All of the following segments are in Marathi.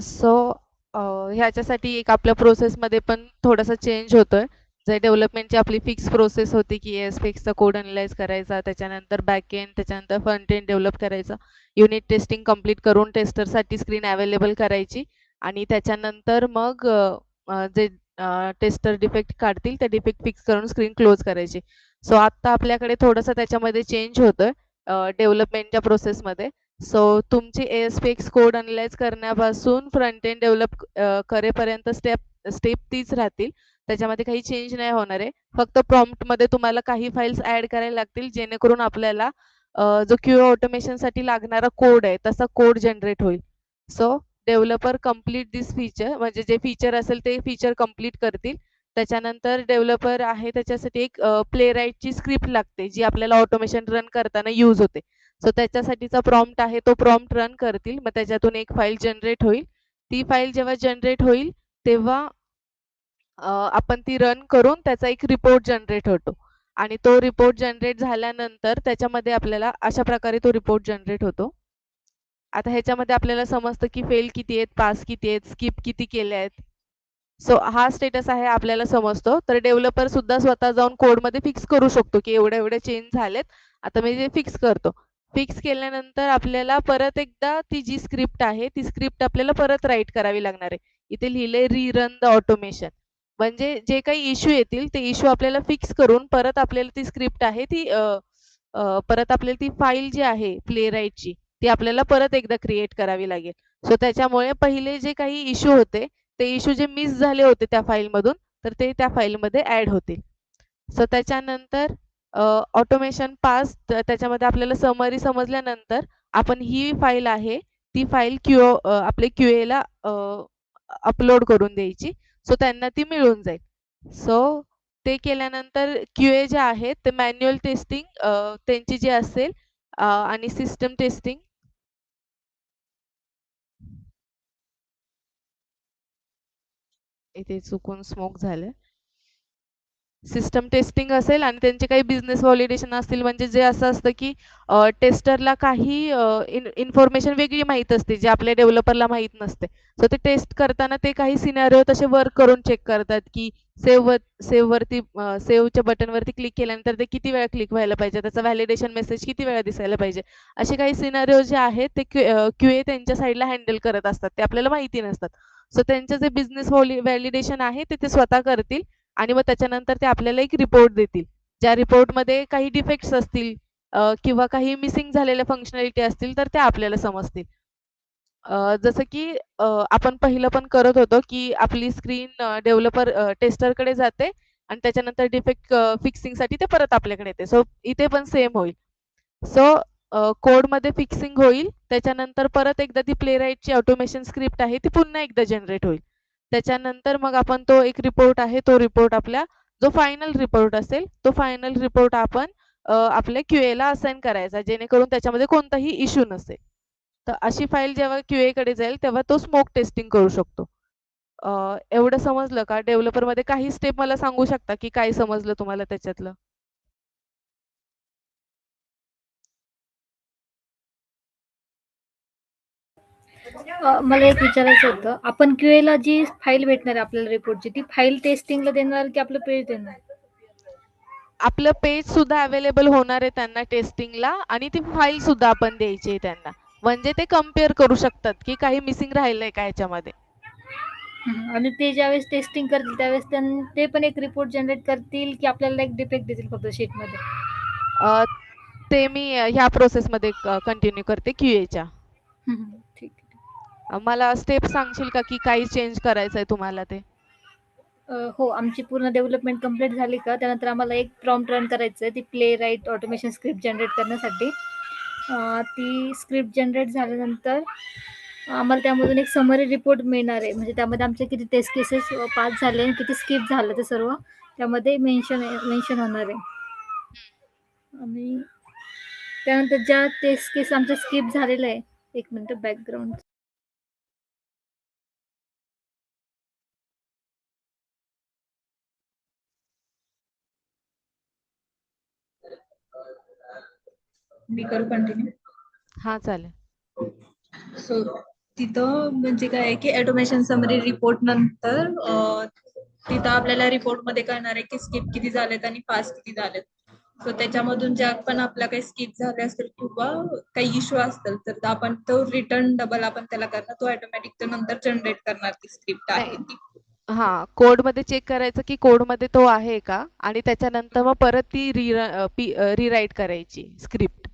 सो ह्याच्यासाठी एक आपल्या प्रोसेसमध्ये पण थोडासा चेंज होतोय. जे डेव्हलपमेंटची आपली फिक्स प्रोसेस होती की एएसपीएक्सचा कोड अनलाइज करायचा, त्याच्यानंतर बॅकएंड, त्याच्यानंतर फ्रंट एंड डेव्हलप करायचं, युनिट टेस्टिंग कंप्लीट करून टेस्टरसाठी स्क्रीन अवेलेबल करायची आणि त्याच्यानंतर मग जे टेस्टर डिफेक्ट काढतील ते डिफेक्ट फिक्स करून स्क्रीन क्लोज करायची. सो आता आपल्याकडे थोडंसं त्याच्यामध्ये चेंज होतोय डेव्हलपमेंटच्या प्रोसेसमध्ये. सो तुमची एएसपीएक्स कोड अनलाइज करण्यापासून फ्रंट एंड डेव्हलप करेपर्यंत स्टेप स्टेप तीच राहतील. त्याच्यामध्ये काही चेंज नाही होणार आहे. फक्त प्रॉम्प्टमध्ये तुम्हाला काही फाइल्स ॲड करायला लागतील जेणेकरून आपल्याला जो क्यूए ऑटोमेशनसाठी लागणारा कोड आहे तसा कोड जनरेट होईल. सो डेव्हलपर कंप्लीट दिस फीचर म्हणजे जे फीचर असेल ते फीचर कंप्लीट करतील. त्याच्यानंतर डेव्हलपर आहे त्याच्यासाठी एक प्लेराईटची स्क्रिप्ट लागते जी आपल्याला ऑटोमेशन रन करताना यूज होते. सो त्याच्यासाठीचा प्रॉम्प्ट आहे तो प्रॉम्प्ट रन करतील. मग त्याच्यातून एक फाईल जनरेट होईल. ती फाईल जेव्हा जनरेट होईल तेव्हा आपण ती रन करून त्याचा एक रिपोर्ट जनरेट होतो आणि तो रिपोर्ट जनरेट झाल्यानंतर त्याच्यामध्ये आपल्याला अशा प्रकारे तो रिपोर्ट जनरेट होतो. आता ह्याच्यामध्ये आपल्याला समजतं की फेल किती आहेत, पास किती आहेत, स्किप किती केले आहेत. सो हा स्टेटस आहे आपल्याला समजतो. तर डेव्हलपर सुद्धा स्वतः जाऊन कोडमध्ये फिक्स करू शकतो की एवढे एवढे चेंज झालेत. आता मी ते फिक्स करतो. फिक्स केल्यानंतर आपल्याला परत एकदा ती जी स्क्रिप्ट आहे ती स्क्रिप्ट आपल्याला परत राईट करावी लागणार आहे. इथे लिहिलंय रिरन द ऑटोमेशन. म्हणजे जे काही इश्यू येतील ते इश्यू आपल्याला फिक्स करून परत आपल्याला ती स्क्रिप्ट आहे ती परत आपल्याला ती फाईल जी आहे प्लेराईटची ती आपल्याला परत एकदा क्रिएट करावी लागेल. सो त्याच्यामुळे पहिले जे काही इश्यू होते ते इश्यू जे मिस झाले होते त्या फाईलमधून तर ते त्या फाईलमध्ये ॲड होतील. सो त्याच्यानंतर ऑटोमेशन पास त्याच्यामध्ये आपल्याला समरी समजल्यानंतर आपण ही फाईल आहे ती फाईल आपले क्यूएला अपलोड करून द्यायची. सो त्यांना ती मिळून जाईल. सो ते केल्यानंतर क्यूए जे आहेत ते मॅन्युअल टेस्टिंग त्यांची जी असेल आणि सिस्टम टेस्टिंग इथे चुकून स्मोक झालं. सिस्टम टेस्टिंग असेल आणि त्यांचे काही बिझनेस व्हॅलिडेशन असतील म्हणजे जे असं असतं की टेस्टरला काही इन्फॉर्मेशन वेगळी माहीत असते जे आपल्या डेव्हलपरला माहीत नसते. सो ते टेस्ट करताना ते काही सिनारिओ तसे वर्क करून चेक करतात की सेव्हवरती सेव्हच्या बटनवरती क्लिक केल्यानंतर ते किती वेळा क्लिक व्हायला पाहिजे, त्याचा व्हॅलिडेशन मेसेज किती वेळा दिसायला पाहिजे. असे काही सिनारिओ जे आहेत ते क्यूए त्यांच्या साईडला हँडल करत असतात. ते आपल्याला माहिती नसतात. सो त्यांचं जे बिझनेस व्हॅलिडेशन आहे ते स्वतः करतील आणि मग त्याच्यानंतर ते आपल्याला एक रिपोर्ट देतील. ज्या रिपोर्टमध्ये काही डिफेक्ट्स असतील किंवा काही मिसिंग झालेल्या फंक्शनॅलिटी असतील तर त्या आपल्याला समजतील. जसं की आपण पहिलं पण करत होतो की आपली स्क्रीन डेव्हलपर टेस्टरकडे जाते आणि त्याच्यानंतर डिफेक्ट फिक्सिंगसाठी ते परत आपल्याकडे येते. सो इथे पण सेम होईल. सो कोडमध्ये फिक्सिंग होईल. त्याच्यानंतर परत एकदा ती प्लेराईटची ऑटोमेशन स्क्रिप्ट आहे ती पुन्हा एकदा जनरेट होईल. त्याच्यानंतर मग आपण तो एक रिपोर्ट आहे तो रिपोर्ट आपल्या जो फायनल रिपोर्ट असेल तो फायनल रिपोर्ट आपण आपल्या क्यूएला असाइन करायचा जेणेकरून त्याच्यामध्ये कोणताही इश्यू नसेल. तर अशी फाईल जेव्हा क्यूएकडे जाईल तेव्हा तो स्मोक टेस्टिंग करू शकतो. एवढं समजलं का? डेव्हलपरमध्ये काही स्टेप मला सांगू शकता की काय समजलं तुम्हाला त्याच्यातलं? मला एक विचारायचं होतं, आपण क्यूएला जी फाईल भेटणार आहे आपल्याला रिपोर्टची, ती फाईल टेस्टिंगला देणार की आपलं पेज देणार? आपलं पेज सुद्धा अवेलेबल होणार आहे त्यांना टेस्टिंगला आणि ती फाईल सुद्धा आपण द्यायची आहे त्यांना. म्हणजे ते कंपेअर करू शकतात की काही मिसिंग राहिलंय का ह्याच्यामध्ये. आणि ते ज्यावेळेस टेस्टिंग करतील त्यावेळेस ते पण एक रिपोर्ट जनरेट करतील की आपल्याला एक डिफेक्ट देतील फक्त शीटमध्ये? अ, ते मी ह्या प्रोसेसमध्ये कंटिन्यू करते क्यूएच्या. ठीक आहे. मला स्टेप सांगशील का की काही चेंज करायचंय तुम्हाला ते? हो, आमची पूर्ण डेव्हलपमेंट कंप्लीट झाली का त्यानंतर आम्हाला एक प्रॉम्प्ट रन करायचं आहे ती Playwright automation script generate करण्यासाठी. ती स्क्रिप्ट जनरेट झाल्यानंतर आम्हाला त्यामधून एक समरी रिपोर्ट मिळणार आहे. म्हणजे त्यामध्ये आमचे किती टेस्ट केसेस पास झाले आणि किती स्किप झालं ते सर्व त्यामध्ये मेन्शन होणार आहे. आणि त्यानंतर ज्या टेस्ट केस आमच्या स्किप झालेलं आहे, एक मिनिट बॅकग्राऊंड. मी करू कंटिन्यू? हां, चालेल. सो तिथं म्हणजे काय आहे की ऑटोमेशन समरी रिपोर्ट नंतर तिथं आपल्याला रिपोर्ट मध्ये कळणार आहे की स्किप किती झालेत आणि पास किती झालेत. सो त्याच्यामधून ज्या पण आपल्या काही स्किप झाले असतील किंवा काही इश्यू असतील तर आपण तो रिटर्न डबल आपण त्याला करणार, तो ऑटोमॅटिक तो नंतर जनरेट करणार ती स्क्रिप्ट आहे नाही. ती. हां, कोडमध्ये चेक करायचं की कोडमध्ये तो आहे का आणि त्याच्यानंतर मग परत ती रीराईट करायची स्क्रिप्ट.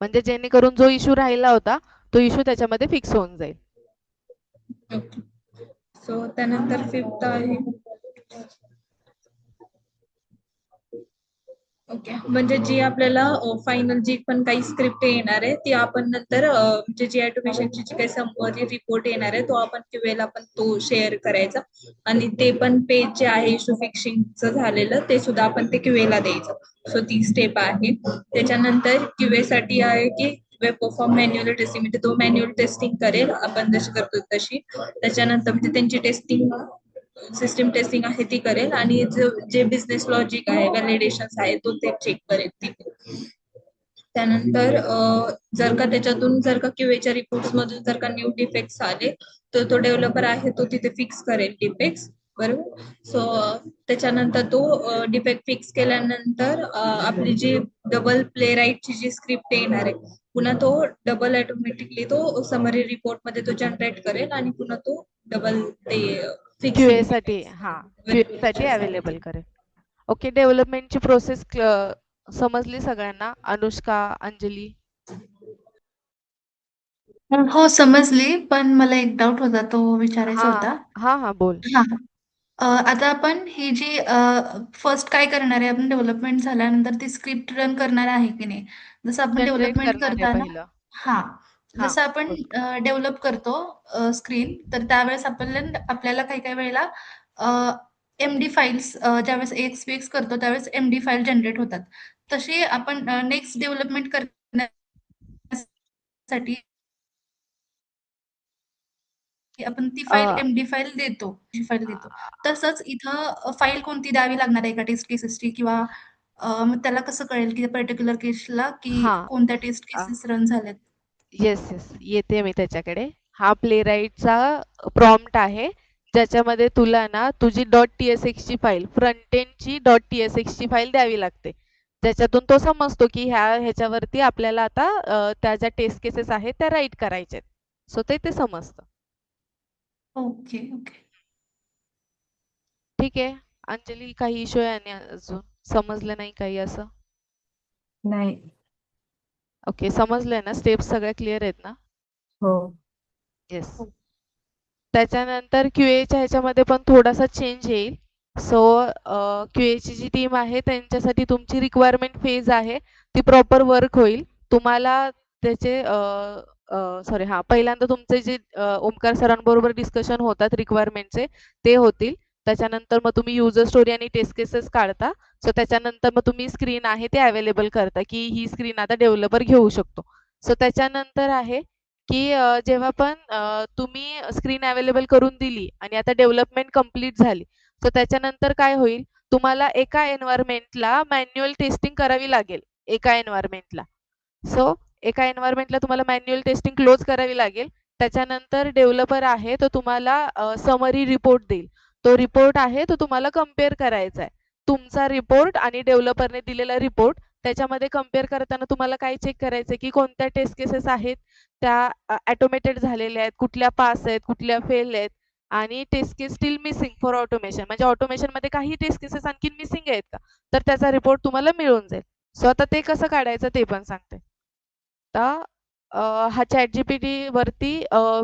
म्हणजे जेणेकरून जो इश्यू राहिला होता, तो इश्यू त्याच्यामध्ये फिक्स होऊन जाईल. ओके. सो त्यानंतर फिफ्थ आहे ओके, म्हणजे जी आपल्याला फायनल जी पण काही स्क्रिप्ट येणार आहे ती आपण नंतर म्हणजे जी ऑटोमेशनची जी काही समरी रिपोर्ट येणार आहे तो आपण क्यूएला पण तो शेअर करायचा आणि ते पण पेज जे आहे इश्यू फिक्सिंगचं झालेलं ते सुद्धा आपण ते क्यूएला द्यायचं. सो ती स्टेप आहे. त्याच्यानंतर क्यूए साठी आहे की वेब परफॉर्म मॅन्युअल टेस्टिंग, म्हणजे तो मॅन्युअल टेस्टिंग करेल आपण जशी करतो तशी. त्याच्यानंतर म्हणजे त्यांची टेस्टिंग सिस्टीम टेस्टिंग आहे ती करेल आणि जे बिझनेस लॉजिक आहे व्हॅलिडेशन आहे तो ते चेक करेल ती. त्यानंतर जर का त्याच्यातून जर का क्यूएच्या रिपोर्ट्स मधून जर का न्यू डिफेक्ट्स आले तर तो डेव्हलपर आहे तो तिथे फिक्स करेल डिफेक्ट्स. बरोबर. सो त्याच्यानंतर तो डिफेक्ट फिक्स केल्यानंतर आपली जी डबल प्ले राईटची जी स्क्रिप्ट येणार आहे पुन्हा तो डबल ऑटोमॅटिकली तो समरी रिपोर्ट मध्ये तो जनरेट करेल आणि पुन्हा तो डबल ते फिक्सिंग क्यूएसाठी हां, क्यूएसाठी डिफेक्ट. अवेलेबल करेल. ओके, डेव्हलपमेंटची प्रोसेस समजली सगळ्यांना? अनुष्का, अंजली? हो समजली, पण मला एक डाऊट होता तो विचारायचा हां, होता. हां, हां, बोल. हां. आता आपण ही जी फर्स्ट काय करणार आहे, आपण डेव्हलपमेंट झाल्यानंतर ती स्क्रिप्ट रन करणार आहे की नाही? जसं आपण जनरेट डेव्हलपमेंट करणार आहे करताना पहिलं. हां. हां, जसं आपण बोल. डेव्हलप करतो स्क्रीन, तर त्यावेळेस आपल्याला आपल्याला काही-काही वेळेला एम-डी फाइल्स ज्यावेळेस एक्स करतो त्यावेळेस एम-डी फाईल जनरेट होतात. तशी आपण नेक्स्ट डेव्हलपमेंट करण्यासाठी की आपण ती अ, फाईल एम-डी फाईल देतो, फाईल देतो. तसंच इथं फाईल कोणती द्यावी लागणार आहे का टेस्ट केसेसची किंवा मग त्याला कसं कळेल की पर्टिक्युलर केसला की हां. कोणत्या टेस्ट केसेस रन झाल्यात? Yes, yes. येते मी त्याच्याकडे. हा प्लेराईटचा प्रॉम्प्ट आहे, ज्याच्यामध्ये तुला ना तुझी .tsxची फाईल, फ्रंट एंडची .tsxची फाईल द्यावी लागते. ज्याच्यातून तो समजतो की ह्याच्यावरती आपल्याला आता त्या ज्या टेस्ट केसेस आहेत त्या राईट करायच्यात. सो ते समजतं. Okay, okay. ठीक आहे. अंजली, काही इश्यू आहे आणि अजून? समजलं नाही काही असं? नाही. ओके, समजलंय ना? स्टेप्स सगळ्या क्लिअर आहेत ना? हो. येस. त्याच्यानंतर क्यूएच्या ह्याच्यामध्ये पण थोडासा चेंज येईल. सो क्यूएची जी टीम आहे त्यांच्यासाठी तुमची रिक्वायरमेंट फेज आहे ती प्रॉपर वर्क होईल. तुम्हाला त्याचे सॉरी हां, पहिल्यांदा तुमचे जे ओमकार सरांबरोबर डिस्कशन होतात रिक्वायरमेंटचे ते होतील. त्याच्यानंतर मग तुम्ही युजर स्टोरी आणि टेस्ट केसेस काढता. सो त्याच्यानंतर मग तुम्ही स्क्रीन आहे ते अवेलेबल करता की ही स्क्रीन आता डेव्हलपर घेऊ शकतो. सो त्याच्यानंतर आहे की जेव्हा पण तुम्ही स्क्रीन अवेलेबल करून दिली आणि आता डेव्हलपमेंट कंप्लीट झाली. सो त्याच्यानंतर काय होईल, तुम्हाला एका एन्व्हायर्नमेंटला मॅन्युअल टेस्टिंग करावी लागेल, एका एन्व्हायर्नमेंटला. सो एका एन्व्हायर्नमेंटला तुम्हाला मॅन्युअल टेस्टिंग क्लोज करावी लागेल. त्याच्यानंतर डेव्हलपर आहे तो तुम्हाला समरी रिपोर्ट देईल. तो रिपोर्ट आहे तो तुम्हाला कंपेअर करायचा आहे. तुमचा रिपोर्ट आणि डेव्हलपरने दिलेला रिपोर्ट त्याच्यामध्ये कंपेअर करताना तुम्हाला काय चेक करायचं की कोणत्या टेस्ट केसेस आहेत त्या ऑटोमेटेड झालेल्या आहेत, कुठल्या पास आहेत, कुठल्या फेल आहेत आणि test case still missing for automation, म्हणजे ऑटोमेशनमध्ये काही टेस्ट केसेस आणखीन मिसिंग आहेत का, तर त्याचा रिपोर्ट तुम्हाला मिळून जाईल. सो आता ते कसं काढायचं ते पण सांगते. आता हा ChatGPT वरती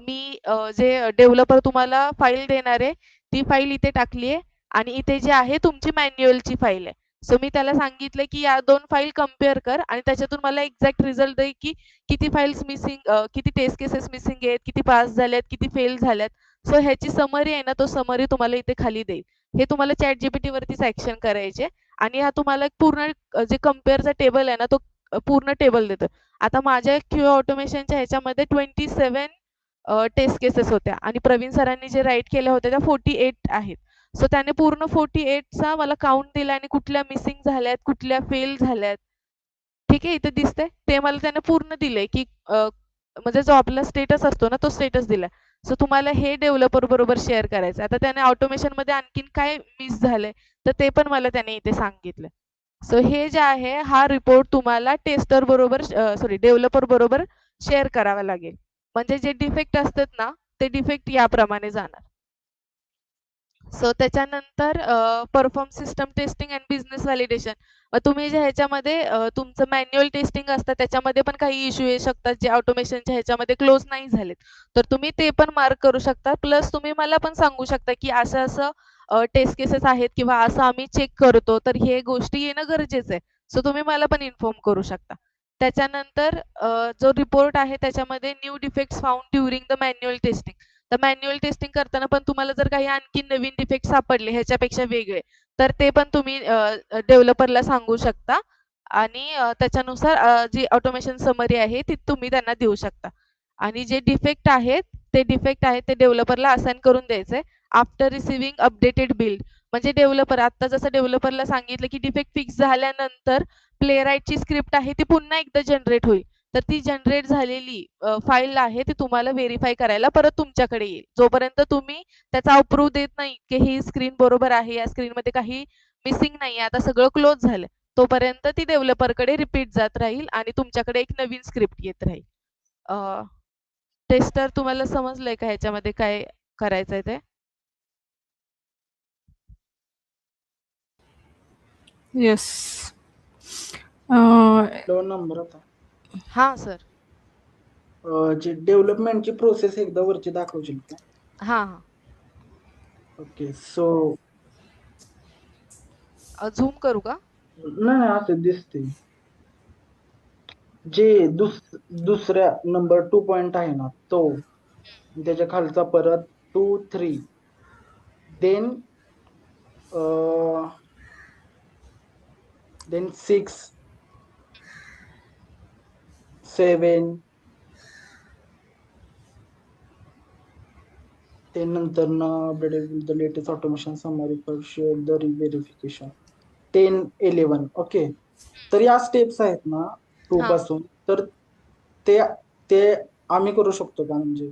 मी जे डेव्हलपर तुम्हाला फाईल देणार आहे ती फाईल इथे टाकली आहे आणि इथे जे आहे तुमची मॅन्युअलची फाईल आहे. सो मी त्याला सांगितलं की या 2 फाईल कंपेअर कर आणि त्याच्यातून मला एक्झॅक्ट रिझल्ट दे की किती फाइल्स मिसिंग, किती टेस्ट केसेस मिसिंग आहेत, किती पास झाल्यात, किती फेल झाल्यात. सो ह्याची समरी आहे ना, तो समरी तुम्हाला इथे खाली देईल. हे तुम्हाला ChatGPT वरतीच ॲक्शन करायचे आणि हा तुम्हाला एक पूर्ण जे कंपेअरचा टेबल आहे ना, तो पूर्ण टेबल देतो. आता माझ्या क्यूए ऑटोमेशनच्या ह्याच्यामध्ये 27 टेस्ट केसेस होत्या आणि प्रवीण सरांनी जे राईट केल्या होत्या त्या 48 आहेत. सो त्याने पूर्ण 48चा मला काउंट दिला आणि कुठल्या मिसिंग झाल्यात, कुठल्या फेल झाल्यात. ठीक आहे, इथे दिसतंय. ते मला त्याने पूर्ण दिलंय की म्हणजे जो आपला स्टेटस असतो ना तो स्टेटस दिलाय. सो तुम्हाला हे डेव्हलपर बरोबर शेअर करायचं. आता त्याने ऑटोमेशन मध्ये आणखीन काय मिस झालंय तर ते पण मला त्याने इथे सांगितलं. सो हे जे आहे हा रिपोर्ट तुम्हाला टेस्टर बरोबर सॉरी डेव्हलपर बरोबर शेअर करावा लागेल. म्हणजे जे डिफेक्ट असतात ना ते डिफेक्ट याप्रमाणे जाणार. सो त्याच्यानंतर perform system testing and business validation. तुम्ही जे ह्याच्यामध्ये तुमचं मॅन्युअल टेस्टिंग असतं त्याच्यामध्ये पण काही इश्यू येऊ शकतात जे ऑटोमेशनच्या ह्याच्यामध्ये क्लोज नाही झालेत. तर तुम्ही ते पण मार्क करू शकता. प्लस तुम्ही मला पण सांगू शकता की असं असं टेस्ट केसेस आहेत किंवा असं आम्ही चेक करतो तर हे गोष्टी येणं गरजेचं आहे. सो तुम्ही मला पण इन्फॉर्म करू शकता. त्याच्यानंतर जो रिपोर्ट आहे त्याच्यामध्ये new defects found during the manual testing. तर मॅन्युअल टेस्टिंग करताना पण तुम्हाला जर काही आणखी नवीन डिफेक्ट सापडले ह्याच्यापेक्षा वेगळे तर ते पण तुम्ही डेव्हलपरला सांगू शकता आणि त्याच्यानुसार जी ऑटोमेशन समरी आहे ती तुम्ही त्यांना देऊ शकता. आणि जे डिफेक्ट आहेत ते डेव्हलपरला असाइन करून द्यायचे आफ्टर रिसिव्हिंग अपडेटेड बिल्ड. म्हणजे डेव्हलपर आता जसं डेव्हलपरला सांगितलं की डिफेक्ट फिक्स झाल्यानंतर प्लेराईटची स्क्रिप्ट आहे ती पुन्हा एकदा जनरेट होईल. तर ती जनरेट झालेली फाईल आहे ती तुम्हाला व्हेरीफाय करायला परत तुमच्याकडे येईल. जोपर्यंत तुम्ही त्याचा अप्रूव्ह देत नाही की ही स्क्रीन बरोबर आहे, या स्क्रीनमध्ये काही मिसिंग नाही, आता सगळं क्लोज झालं, तोपर्यंत ती डेव्हलपरकडे रिपीट जात राहील आणि तुमच्याकडे एक नवीन स्क्रिप्ट येत राहील. टेस्टर तुम्हाला समजलंय का ह्याच्यामध्ये काय करायचंय ते? येस. दोन नंबर आता हा सर. जी डेव्हलपमेंटची प्रोसेस एकदा वरची दाखवशील का? हा हा. ओके सो झूम करू का? नाही असं दिसते. जे दुसऱ्या नंबर 2 पॉइंट आहे ना तो त्याच्या खालचा परत 2 3 देन 6 7 ते नंतर ना the latest automation summary for share the verification 10 11 okay. तर या स्टेप्स आहेत ना 2 हा. पासून तर ते ते आम्ही करू शकतो का? म्हणजे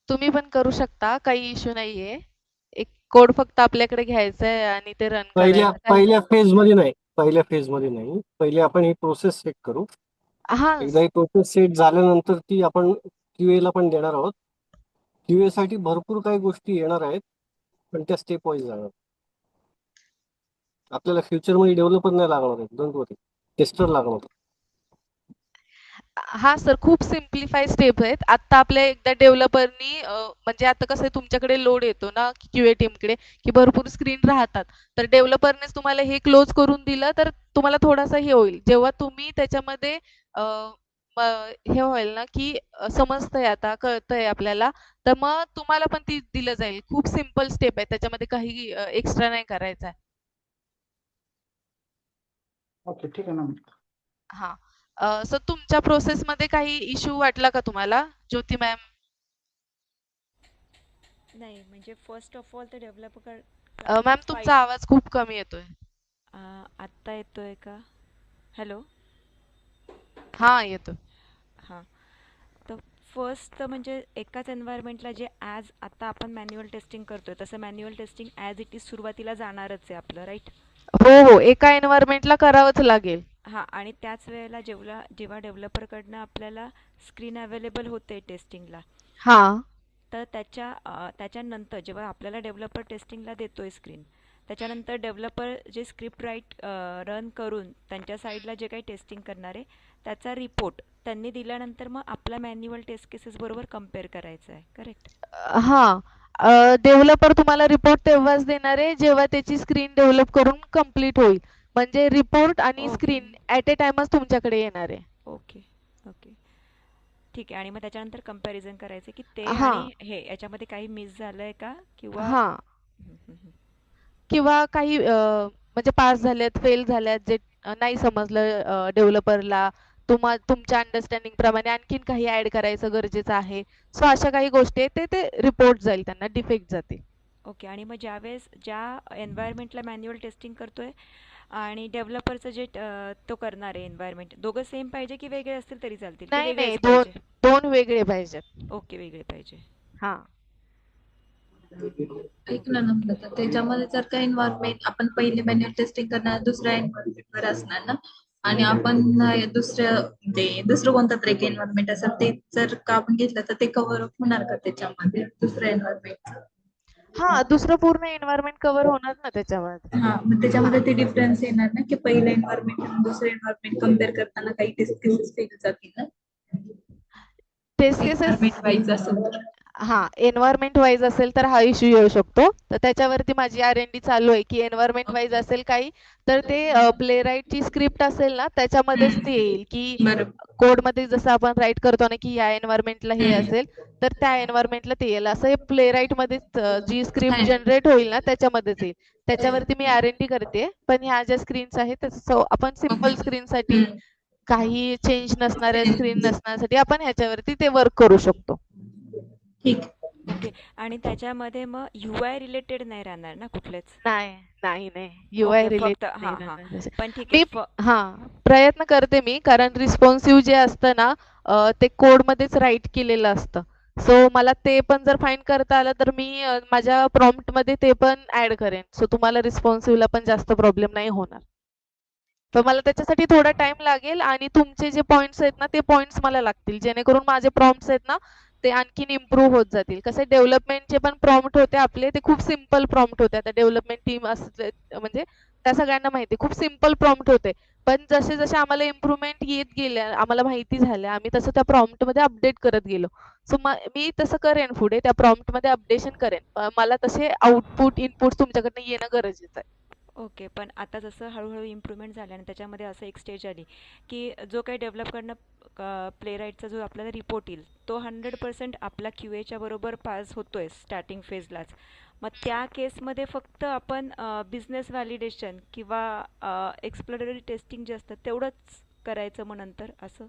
तुम्ही पण करू शकता, काही इश्यू नाहीये. एक कोड फक्त आपल्याकडे घ्यायचा आहे आणि ते रन पहिल्या करायचं. पहिल्या फेज मध्ये नाही, पहिल्या फेज मध्ये नाही. पहिले आपण ही प्रोसेस सेट करू. हा एकदा ही प्रोसेस सेट झाल्यानंतर ती आपण क्यूए ला पण देणार आहोत. क्यूए साठी भरपूर काही गोष्टी येणार आहेत पण त्या स्टेप वाईज जाणार. आपल्याला फ्युचरमध्ये डेव्हलपर नाही लागणार आहेत, डोंट वरी, टेस्टर लागणार. हा सर, खूप सिम्प्लिफाय स्टेप आहेत. आता आपल्या एकदा डेव्हलपरनी म्हणजे आता कसं आहे तुमच्याकडे लोड येतो ना क्यूए टीमकडे की भरपूर स्क्रीन राहतात. तर डेव्हलपरनेच तुम्हाला हे क्लोज करून दिलं तर तुम्हाला थोडासा हे होईल. जेव्हा तुम्ही त्याच्यामध्ये हे होईल ना की समजतंय आता कळतंय आपल्याला तर मग तुम्हाला पण ती दिलं जाईल. खूप सिम्पल स्टेप आहे, त्याच्यामध्ये काही एक्स्ट्रा नाही करायचं आहे. ओके ठीक आहे ना. हा. सर तुमच्या प्रोसेसमध्ये काही इश्यू वाटला का तुम्हाला ज्योती मॅम? नाही म्हणजे फर्स्ट ऑफ ऑल तर डेव्हलपर मॅम तुमचा आवाज खूप कमी येतोय. आत्ता येतोय का? हॅलो. हा येतो. हां. तर फर्स्ट म्हणजे एकाच एन्व्हायरमेंटला जे ॲज आता आपण मॅन्युअल टेस्टिंग करतोय तसं manual testing as it is सुरुवातीला जाणारच आहे आपलं, राईट? हो हो, एका एन्व्हायरमेंटला करावंच लागेल. हां. आणि त्याच वेळेला जेव्हा डेव्हलपरकडनं आपल्याला स्क्रीन अवेलेबल होते टेस्टिंगला हा. तर त्याच्यानंतर जेव्हा आपल्याला डेव्हलपर टेस्टिंगला देतोय स्क्रीन त्याच्यानंतर डेव्हलपर जे स्क्रिप्ट रन करून त्यांच्या साईडला जे काही टेस्टिंग करणार आहे त्याचा रिपोर्ट त्यांनी दिल्यानंतर मग आपला मॅन्युअल टेस्ट केसेस बरोबर कम्पेअर करायचा आहे, करेक्ट? हा. डेव्हलपर तुम्हाला रिपोर्ट तेव्हाच देणार आहे जेव्हा त्याची स्क्रीन डेव्हलप करून कंप्लीट होईल. म्हणजे रिपोर्ट आणि स्क्रीन ॲट ए टाइमच तुमच्याकडे येणार आहे. ओके ओके ठीक आहे. आणि मग त्याच्यानंतर कंपॅरिझन करायचं की ते हा. आणि हे याच्यामध्ये काही मिस झालंय का किंवा हा. किंवा काही म्हणजे पास झालेत, फेल झाल्यात, जे नाही समजलं डेव्हलपरला, तुमच्या अंडरस्टँडिंग प्रमाणे आणखीन काही ऍड करायचं गरजेचं आहे. सो अशा काही गोष्टी आहेत ते रिपोर्ट जाईल, त्यांना डिफेक्ट जातील. ओके. आणि मग ज्यावेळेस ज्या एन्व्हायरमेंटला मॅन्युअल टेस्टिंग करतोय आणि डेव्हलपरचं जे तो करणार आहे एन्व्हायरमेंट, दोघं सेम पाहिजे की वेगळे असतील तरी चालतील, की नाही नाही, वेगळेच दोन पाहिजे? दोन वेगळे पाहिजेत. ओके, वेगळे पाहिजे. हा. ऐक ना नम्रता, तर त्याच्यामध्ये जर का एन्व्हायरमेंट आपण पहिले मॅन्युअल टेस्टिंग करणार दुसऱ्या एन्व्हायरमेंटवर असणार ना, आणि आपण दुसरं कोणतं तरी एक एन्व्हायरमेंट असेल ते जर का आपण घेतलं तर ते कव्हर अप होणार का त्याच्यामध्ये दुसऱ्या एन्व्हायरमेंट? हा, दुसरं पूर्ण एन्व्हायरमेंट कव्हर होणार ना त्याच्यामध्ये. हा, मग त्याच्यामध्ये ते डिफरन्स येणार ना की पहिलं एन्व्हायरमेंट आणि दुसरं एन्व्हायरमेंट कम्पेअर करताना काही टेस्ट केसेस फेल जातील ना टेस्ट केसेस एन्व्हायरमेंट वाईज असेल तर? हा, एन्व्हायरमेंट वाईज असेल तर हा इश्यू येऊ शकतो. तर त्याच्यावरती माझी R&D चालू आहे की एन्व्हायरमेंट वाईज असेल काही तर ते प्लेराईटची स्क्रिप्ट असेल ना त्याच्यामध्येच ते येईल की बरोबर. कोडमध्ये जसं आपण राईट करतो ना की या एन्व्हायरमेंटला हे असेल तर त्या एन्व्हायरमेंटला ते येईल, असं हे प्लेराईटमध्येच जी स्क्रिप्ट जनरेट होईल ना त्याच्यामध्येच येईल. त्याच्यावरती मी R&D करते. पण ह्या ज्या स्क्रीन्स आहेत आपण सिम्पल स्क्रीनसाठी काही चेंज नसणाऱ्या स्क्रीन नसण्यासाठी आपण ह्याच्यावरती ते वर्क करू शकतो. ठीक. ओके. आणि त्याच्यामध्ये मग UI रिलेटेड नाही राहणार ना कुठलेच? नाही नाही नाही, UI ओके, फक्त रिलेटेड हां नाही हां. राहणार तसे. पण ठीक मी आहे. हा प्रयत्न करते मी, कारण रिस्पॉन्सिव्ह जे असतं ना ते कोडमध्येच राईट केलेलं असतं. सो मला ते पण जर फाईंड करता आलं तर मी माझ्या प्रॉम्प्टमध्ये ते पण ऍड करेन. सो तुम्हाला रिस्पॉन्सिव्हला पण जास्त प्रॉब्लेम नाही होणार. पण मला त्याच्यासाठी थोडा टाइम लागेल आणि तुमचे जे पॉइंट्स आहेत ना ते पॉइंट्स मला लागतील, जेणेकरून माझे प्रॉम्प्ट्स आहेत ना ते आणखीन इम्प्रूव्ह होत जातील. कसे डेव्हलपमेंटचे पण प्रॉम्प्ट होते आपले, ते खूप सिम्पल प्रॉम्प्ट होते. आता डेव्हलपमेंट टीम असते म्हणजे त्या सगळ्यांना माहिती खूप सिम्पल प्रॉम्प्ट होते. पण जसे जसे आम्हाला इम्प्रूव्हमेंट येत गेल्या, आम्हाला माहिती झाल्या, आम्ही तसं त्या प्रॉम्प्टमध्ये अपडेट करत गेलो. सो मी तसं करेन पुढे, त्या प्रॉम्प्टमध्ये अपडेशन करेन. मला तसे आउटपुट इनपुट तुमच्याकडनं येणं गरजेचं आहे. ओके. पण आता जसं हळूहळू इम्प्रूव्हमेंट झालं आणि त्याच्यामध्ये असं एक स्टेज आली की जो काही डेव्हलप करणं प्लेराईटचा जो आपल्याला रिपोर्ट येईल तो 100% आपला QAच्या बरोबर पास होतोय स्टार्टिंग फेजलाच. मग त्या केसमध्ये फक्त आपण बिझनेस व्हॅलिडेशन किंवा एक्सप्लोरटरी टेस्टिंग जे असतं तेवढंच करायचं मग नंतर असं?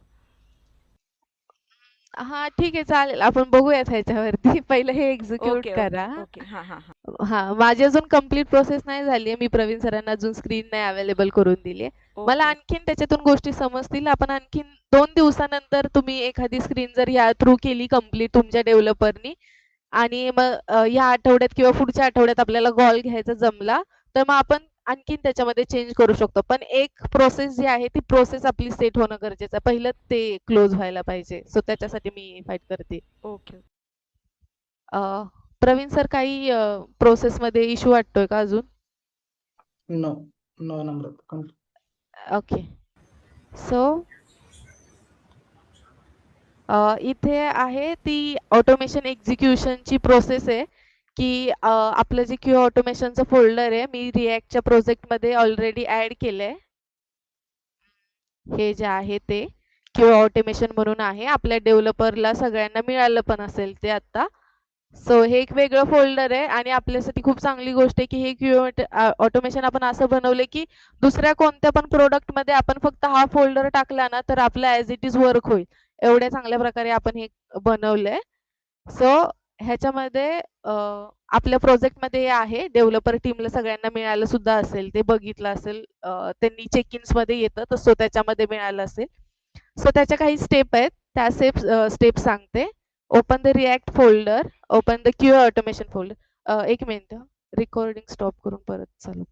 हा ठीक आहे, चालेल. आपण बघूयात ह्याच्यावरती. पहिलं हे एक्झिक्यूट ओके करा. Okay okay. हां हां हां. हा, माझी अजून कंप्लीट प्रोसेस नाही झाली आहे. मी प्रवीण सरांना अजून स्क्रीन नाही अवेलेबल करून दिली आहे. मला ओके आणखीन त्याच्यातून गोष्टी समजतील. आपण आणखीन 2 दिवसानंतर तुम्ही एखादी स्क्रीन जर या थ्रू केली कंप्लीट तुमच्या डेव्हलपरनी आणि मग या आठवड्यात किंवा पुढच्या आठवड्यात आपल्याला कॉल घ्यायचा जमला, तर मग आपण आणखीन त्याच्यामध्ये चेंज करू शकतो. पण एक प्रोसेस जी आहे ती प्रोसेस आपली सेट होणं गरजेचं आहे. पहिलं ते क्लोज व्हायला पाहिजे. सो त्याच्यासाठी मी फाईट करते. ओके. प्रवीण सर, काही प्रोसेसमध्ये इश्यू वाटतोय का अजून? नो नो नम्रता. ओके. सो इथे आहे ती ऑटोमेशन एक्झिक्युशनची प्रोसेस आहे की आपलं जे क्यू ऑटोमेशनचं फोल्डर आहे मी रिॲक्टच्या प्रोजेक्टमध्ये ऑलरेडी ऍड केलंय. हे जे आहे ते क्यू ऑटोमेशन म्हणून आहे. आपल्या डेव्हलपरला सगळ्यांना मिळालं पण असेल ते आता. सो हे एक वेगळं फोल्डर आहे आणि आपल्यासाठी खूप चांगली गोष्ट आहे की हे क्यू ऑटोमेशन आपण असं बनवलंय की दुसऱ्या कोणत्या पण प्रोडक्टमध्ये आपण फक्त हा फोल्डर टाकला ना तर आपलं ॲज इट इज वर्क होईल. एवढ्या चांगल्या प्रकारे आपण हे बनवलंय. सो ह्याच्यामध्ये आपल्या प्रोजेक्टमध्ये हे आहे, डेव्हलपर टीमला सगळ्यांना मिळालं सुद्धा असेल, ते बघितलं असेल, त्यांनी चेक इन्समध्ये येतं तर सो त्याच्यामध्ये मिळालं असेल. सो त्याच्या काही स्टेप आहेत, त्या स्टेप सांगते. Open the react folder, open the Q automation folder. एक मिनिट, रेकॉर्डिंग स्टॉप करून परत चालू.